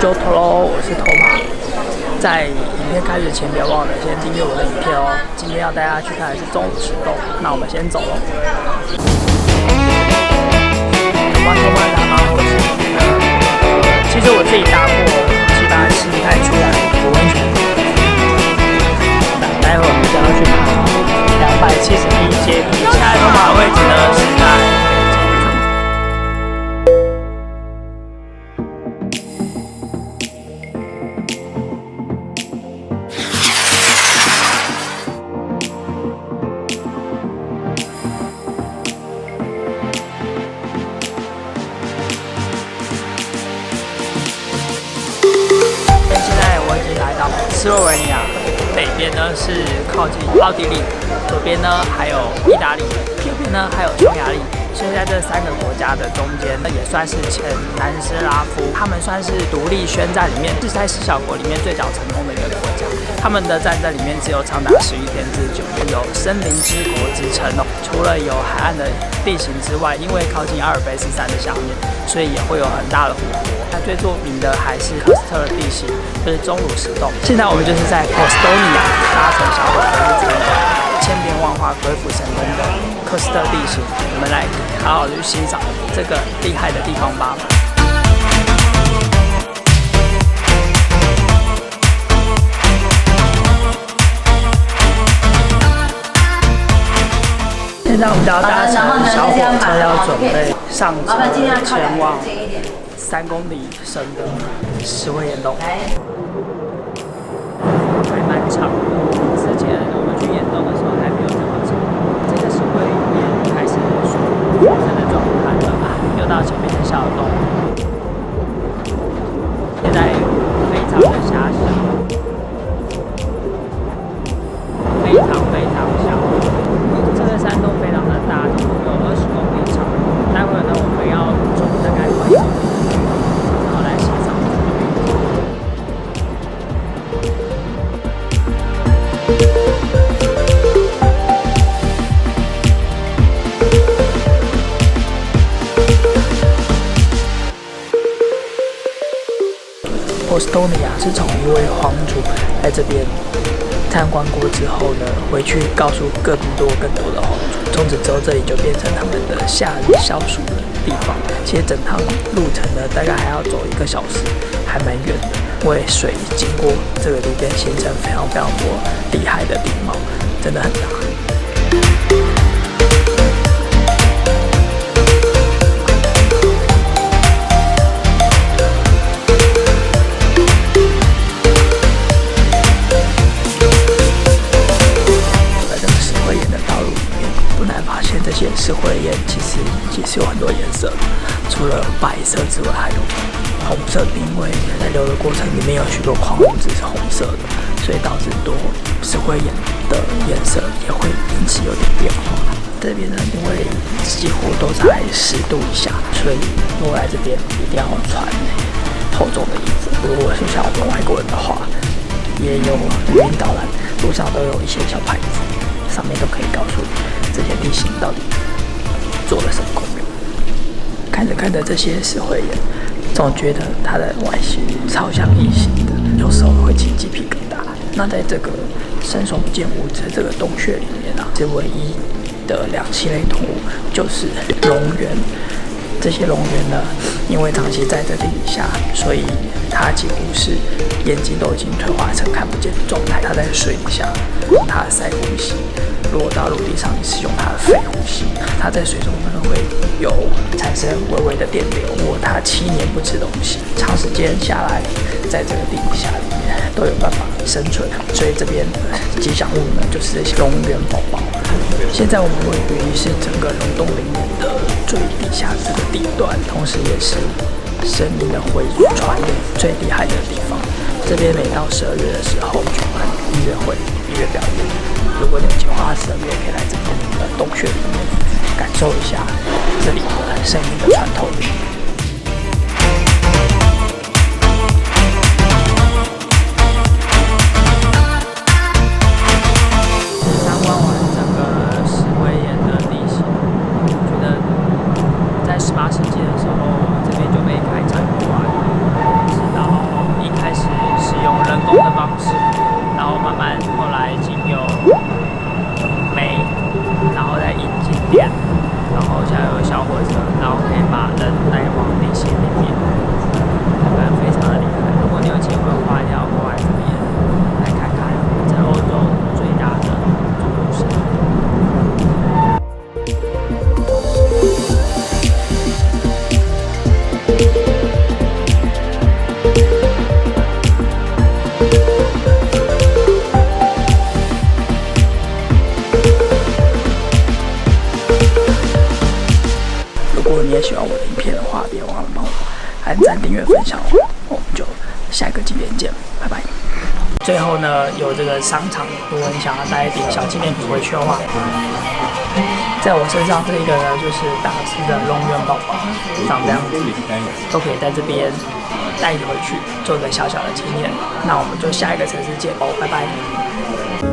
就头喽，我是头马。在影片开始前，别忘了先订阅我的影片哦。今天要带大家去看的是钟乳石洞，那我们先走喽。有关头马达吗？其实我自己搭过7、8次才出来的温泉。待会我们将要去爬271阶梯，现在头马的位置呢是在。斯洛维尼亚北边呢是靠近奥地利，左边呢还有意大利，右边呢还有匈牙利。所以在这3个国家的中间，那也算是前南斯拉夫，他们算是独立宣战里面是在10小国里面最早成功的一个国家。他们的战争里面只有长达11天之久，有森林之国之称哦。除了有海岸的地形之外，因为靠近阿尔卑斯山的下面，所以也会有很大的湖泊。它最著名的还是科斯特的地形，就是钟乳石洞。现在我们就是在波斯多尼亚搭乘小火车去参观千变万化、鬼斧神工的科斯特地形，我们来好好的去欣赏这个厉害的地方吧。现在我们要搭乘小火车，要准备上车前往3公里深的石灰岩洞，还蛮长的。之前我们去岩洞的时候还没有这么长。这个石灰岩还是属于真的状态的，又到前面的小洞，现在非常的狭小，非常小。这个山洞非常的大，总共有20公里长。待会呢，我们要走大概快1公里，然后来欣赏这个美景。波斯多尼亚是从一位皇族在这边参观过之后呢，回去告诉更多的皇族，从此之后这里就变成他们的夏日消暑的地方。其实整趟路程呢，大概还要走1个小时，还蛮远的。因为水经过这个里边形成非常多厉害的地貌，真的很大。这些石灰岩其实也是有很多颜色，除了白色之外，还有红色的，因为在流的过程里面有许多矿物质是红色的，所以导致多石灰岩的颜色也会因此有点变化。这边呢，因为几乎都在10度以下，所以如果来这边一定要穿厚重的衣服。如果是像我们外国人的话，也有语音导览，路上都有一些小牌子，上面都可以告诉你这些地形到底做了什么功用。看着这些石灰岩，总觉得它的外形超像异形的，有时候会起鸡皮疙瘩。那在这个伸手不见五指这个洞穴里面啊，这唯一的2栖类动物就是蝾螈。这些蝾螈呢，因为长期在这地底下，所以它几乎是眼睛都已经退化成看不见的状态。它在水底下用它的鳃呼吸，如果到陆地上是用它的肺呼吸。它在水中呢会有产生微微的电流。如果它7年不吃东西，长时间下来，在这个地底下里面都有办法生存。所以这边的吉祥物呢，就是这些蝾螈宝宝。现在我们位于是整个溶洞里面的最底下这个地段，同时也是声音的回传最厉害的地方。这边每到12月的时候举办音乐会、音乐表演。如果你有计划12月，可以来这边的洞穴里面感受一下这里的声音的穿透力。18世纪的时候，这边就被开采过来，直到按赞、订阅、分享哦。我们就下一个景点见，拜拜。最后呢，有这个商场，如果你想要带一点小纪念品回去的话，在我身上这一个呢，就是大只的龙源宝宝，长这样子，都可以在这边带回去，做个小小的纪念。那我们就下一个城市见哦，拜拜。